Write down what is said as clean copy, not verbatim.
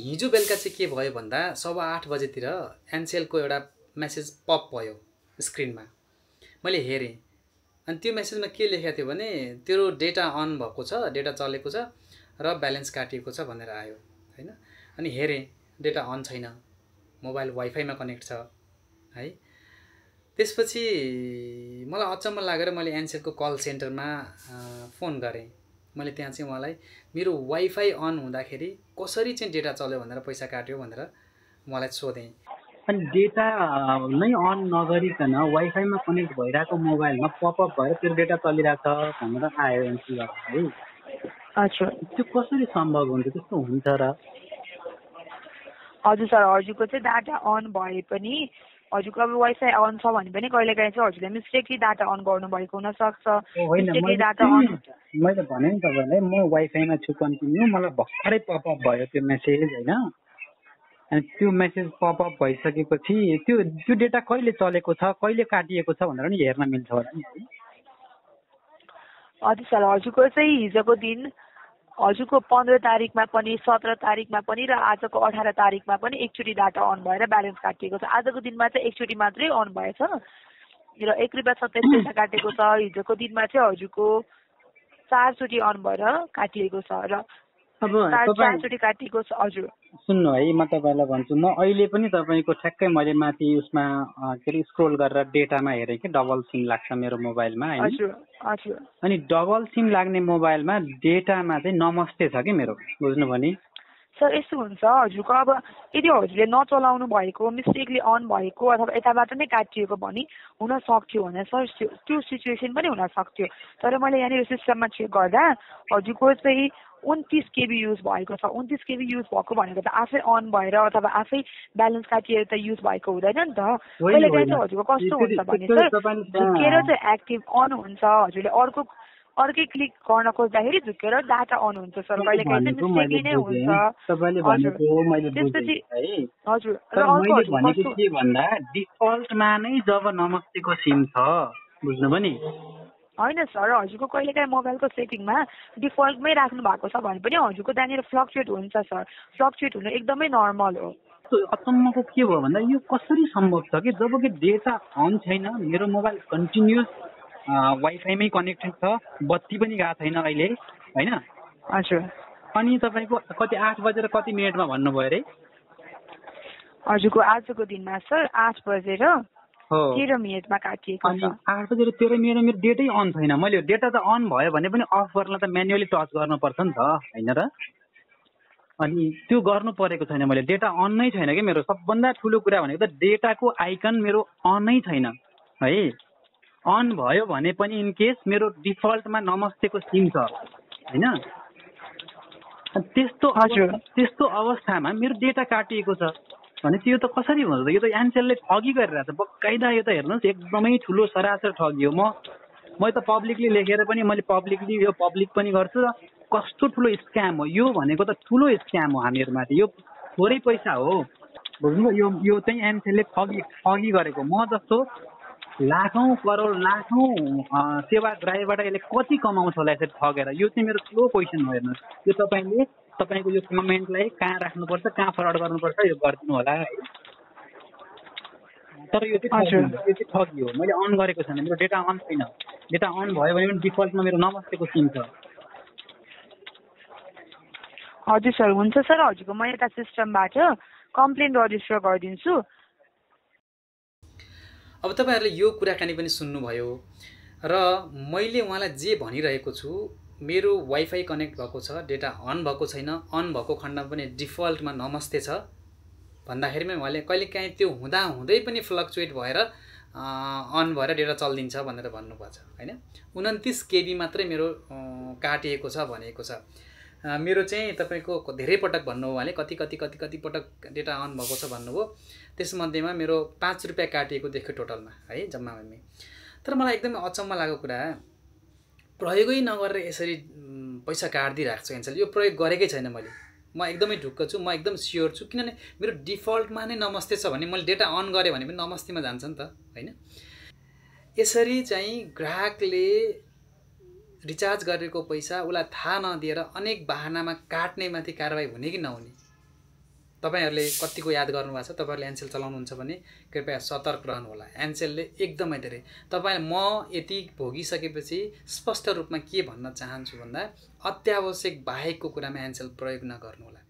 हिजो बेलुका चाहिँ के भयो भन्दा 8:15 बजेतिर एनसेलको एउटा मेसेज पप भयो स्क्रिनमा। मैले हेरेँ अनि त्यो मेसेजमा के लेखेको थियो भने तेरो डेटा अन भएको छ, डेटा चलेको छ र ब्यालेन्स काटिएको छ भनेर आयो हैन। अनि हेरेँ डेटा अन छैन, मोबाइल वाइफाईमा कनेक्ट छ है। त्यसपछि मलाई अचम्म लागेर मैले एनसेलको कल सेन्टरमा फोन गरेँ। मैले त्यहाँ चाहिँ उहाँलाई मेरो वाइफाई अन हुँदाखेरि कसरी चाहिँ डेटा चल्यो भनेर पैसा काट्यो भनेर उहाँलाई सोधेँ। अनि डेटा नै अन नगरिकन वाइफाईमा कनेक्ट भइरहेको मोबाइलमा पपअप भएर त्यो डेटा चलिरहेको छ भनेर आयो एनसेलबाट है। हजुर त्यो कसरी सम्भव हुन्छ? त्यस्तो हुन्छ र? हजुर सर, हजुरको चाहिँ डाटा अन भए पनि हजुरको अब वाइफाई अन छ भने पनि कहिलेकाहीँ चाहिँ हजुरले मिस्टेकली डाटा अन गर्नुभएको हुनसक्छ। मिस्टेकली डाटा अन मैले भने नि तपाईँलाई म वाइफाईमा छु कन्टिन्यू, मलाई भर्खरै पपअप भयो त्यो मेसेज होइन। अनि त्यो मेसेज पपअप भइसकेपछि त्यो डेटा कहिले चलेको छ, कहिले काटिएको छ भनेर नि हेर्न मिल्छ होला नि। हजुर सर, हजुरको चाहिँ हिजोको दिन हजुरको 15 तारिकमा पनि 17 तारिकमा पनि र आजको 18 तारिकमा पनि एकचोटि डाटा अन भएर ब्यालेन्स काटिएको छ। आजको दिनमा चाहिँ एकचोटि मात्रै अन भएछ र ₹1.27 काटेको छ। हिजोको दिनमा चाहिँ हजुरको 4 चोटि अन भएर काटिएको छ र 4 चोटि काटिएको छ। हजुर सुन्नु है, म तपाईँलाई भन्छु, म अहिले पनि तपाईँको ठ्याक्कै मैले माथि उसमा के अरे स्क्रोल गरेर डेटामा हेरेँ कि डबल सिम लाग्छ मेरो मोबाइलमा होइन। हजुर हजुर। अनि डबल सिम लाग्ने मोबाइलमा डेटामा चाहिँ नमस्ते छ कि मेरो, बुझ्नुभयो नि सर। यस्तो हुन्छ हजुरको अब यदि हजुरले नचलाउनु भएको, मिस्टेकली अन भएको अथवा यताबाट नै काटिएको भने हुन सक्थ्यो भने सर त्यो सिचुएसन पनि हुन सक्थ्यो। तर मैले यहाँनिर सिस्टममा चेक गर्दा हजुरको चाहिँ 29 KB युज भएको छ। 29 KB युज भएको भनेको त आफै अन भएर अथवा आफै ब्यालेन्स काटिएर त युज भएको हुँदैन नि त। कहिलेकाहीँ चाहिँ हजुरको कस्तो हुन्छ भने सर झुकेर चाहिँ एक्टिभ अन हुन्छ, हजुरले अर्कै क्लिक गर्न खोज्दाखेरि झुकेर डाटा अन हुन्छ सर। कहिलेकाहीँ चाहिँ मिस्टेकली नै हुन्छ। त्यसपछि हजुर के भन्दा डिफल्टमा नै जब नमस्तेको सिम छ, बुझ्नुभयो नि होइन सर। हजुरको कहिलेकाहीँ मोबाइलको सेटिङमा डिफल्टमै राख्नु भएको छ भने पनि हजुरको त्यहाँनिर फ्लक्चुएट हुन्छ सर। फ्लक्चुएट हुनु एकदमै नर्मल हो। अचम्मको के भयो भन्दा यो कसरी सम्भव छ कि जब कि डेटा अन छैन, मेरो मोबाइल कन्टिन्युस वाइफाईमै कनेक्टेड छ, बत्ती पनि गएको छैन अहिले होइन। हजुर। अनि तपाईँको कति 8 बजेर कति मिनटमा भन्नुभयो अरे? हजुरको आजको दिनमा सर 8 बजेर 13 मिनटमा काटिएको छ। 8 बजेर 13 मिनट मेरो डेटै अन छैन। मैले डेटा त अन भयो भने पनि अफ गर्न त म्यानुअली टच गर्नुपर्छ नि त होइन र? अनि त्यो गर्नु परेको छैन। मैले डेटा अन नै छैन कि मेरो। सबभन्दा ठुलो कुरा भनेको त डेटाको आइकन मेरो अनै छैन है। अन भयो भने पनि इन केस मेरो डिफल्टमा नमस्तेको सिम छ होइन। त्यस्तो अवस्थामा मेरो डेटा काटिएको छ भने त्यो त कसरी हुन्छ? यो त एनसेलले ठगी गरिरहेछ बकाइदा। यो त हेर्नुहोस् एकदमै ठुलो सरासर ठगी हो। म त पब्लिकली लेखेर पनि मैले पब्लिकली यो पब्लिक पनि गर्छु र कस्तो ठुलो स्क्याम हो यो भनेको त ठुलो स्क्याम हो हामीहरूमाथि। यो थोरै पैसा हो, बुझ्नुभयो। यो चाहिँ एनसेलले ठगी गरेको। म जस्तो लाखौँ करोड लाखौँ सेवाग्राहीबाट यसले कति कमाउँछ होला यसरी ठगेर? यो चाहिँ मेरो ठुलो क्वेसन हो। हेर्नुहोस्, यो तपाईँको यो कमेन्टलाई कहाँ राख्नुपर्छ, कहाँ फरवर्ड गर्नुपर्छ यो गरिदिनु होला है। तर यो चाहिँ ठगी हो। मैले अन गरेको छैन, मेरो डेटा अन छैन। डेटा अन भयो भने पनि डिफल्टमा मेरो नमस्तेको सिम छ। हजुर सर, हुन्छ सर। हजुरको म यता सिस्टमबाट कम्प्लेन रजिस्टर गरिदिन्छु। अब तपाईँहरूले यो कुराकानी पनि सुन्नुभयो र मैले उहाँलाई जे भनिरहेको छु, मेरो वाइफाई कनेक्ट भएको छ, डेटा अन भएको छैन, अन भएको खण्डमा पनि डिफल्टमा नमस्ते छ भन्दाखेरिमै उहाँले कहिलेकाहीँ त्यो हुँदै पनि फ्लक्चुएट भएर अन भएर डेटा चलिदिन्छ भनेर भन्नुभएको छ होइन। 29 KB मात्रै मेरो काटिएको छ भनेको छ। मेरो चाहिँ तपाईँको धेरै पटक भन्नुभयो उहाँले, कति पटक डेटा अन भएको छ भन्नुभयो। त्यसमध्येमा मेरो ₹5 काटिएको देख्यो टोटलमा है, जम्मा जम्मी। तर मलाई एकदमै अचम्म लागेको कुरा, प्रयोगै नगरेर यसरी पैसा काटिदिइरहेको छ एनसेल। यो प्रयोग गरेकै छैन मैले। म एकदमै ढुक्क छु, म एकदम स्योर छु। किनभने मेरो डिफल्टमा नै नमस्ते छ भने मैले डेटा अन गरेँ भने पनि नमस्तेमा जान्छ नि त होइन। यसरी चाहिँ ग्राहकले रिचार्ज गरेको पैसा उसलाई थाहा नदिएर अनेक बहानामा काट्नेमाथि कारबाही हुने कि नहुने? तपाईहरुले कतिको याद गर्नुभएको छ तपाईहरुले एनसेल चलाउनुहुन्छ भने कृपया सतर्क रहनु होला एनसेलले एकदमै धेरै तपाई म यति भोगिसकेपछि स्पष्ट रूपमा के भन्न चाहन्छु भन्दा अत्यावश्यक बाहेकको कुरामा एनसेल प्रयोग नगर्नु होला